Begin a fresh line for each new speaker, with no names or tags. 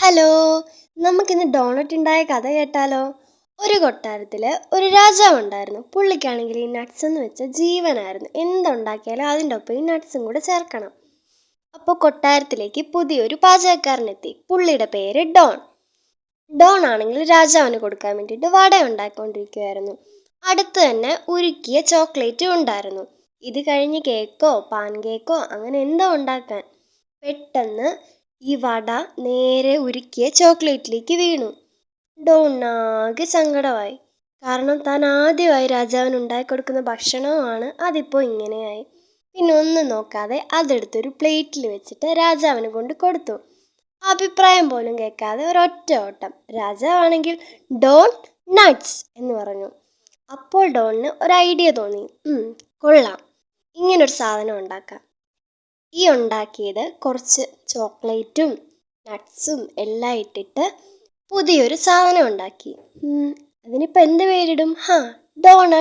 Hello, നമുക്കിന്ന് doughnut ഉണ്ടായ കഥ കേട്ടാലോ? ഒരു കൊട്ടാരത്തില് ഒരു രാജാവ് ഉണ്ടായിരുന്നു. പുള്ളിക്കാണെങ്കിൽ ഈ നട്ട്സ് എന്ന് വെച്ച ജീവനായിരുന്നു. എന്തുണ്ടാക്കിയാലും അതിൻ്റെ ഒപ്പം ഈ നട്ട്സും കൂടെ ചേർക്കണം. അപ്പോൾ കൊട്ടാരത്തിലേക്ക് പുതിയൊരു പാചകക്കാരനെത്തി. പുള്ളിയുടെ പേര് ഡോൺ. ഡോൺ ആണെങ്കിൽ രാജാവിന് കൊടുക്കാൻ വേണ്ടിയിട്ട് വട ഉണ്ടാക്കിക്കൊണ്ടിരിക്കുകയായിരുന്നു. അടുത്ത് തന്നെ ഉരുക്കിയ ചോക്ലേറ്റും ഉണ്ടായിരുന്നു. ഇത് കഴിഞ്ഞ് കേക്കോ പാൻ കേക്കോ അങ്ങനെ എന്തോ ഉണ്ടാക്കാൻ. പെട്ടെന്ന് ഈ വട നേരെ ഉരുക്കിയ ചോക്ലേറ്റിലേക്ക് വീണു. ഡോണാകെ സങ്കടമായി. കാരണം താൻ ആദ്യമായി രാജാവിന് ഉണ്ടാക്കി കൊടുക്കുന്ന ഭക്ഷണവുമാണ് അതിപ്പോൾ ഇങ്ങനെയായി. പിന്നെ ഒന്നും നോക്കാതെ അതെടുത്തൊരു പ്ലേറ്റിൽ വെച്ചിട്ട് രാജാവിന് കൊണ്ട് കൊടുത്തു. അഭിപ്രായം പോലും കേൾക്കാതെ ഒരൊറ്റ ഓട്ടം. രാജാവാണെങ്കിൽ ഡോണ്ട് നട്ട്സ് എന്ന് പറഞ്ഞു. അപ്പോൾ ഡോണിന് ഒരു ഐഡിയ തോന്നി. കൊള്ളാം, ഇങ്ങനൊരു സാധനം ഉണ്ടാക്കാം. ഈ ഉണ്ടാക്കിയത് കുറച്ച് ചോക്ലേറ്റും നട്ട്സും എല്ലാം ഇട്ടിട്ട് പുതിയൊരു സാധനം ഉണ്ടാക്കി. അതിനിപ്പോൾ എന്ത് പേരിടും? ഡോണറ്റ്.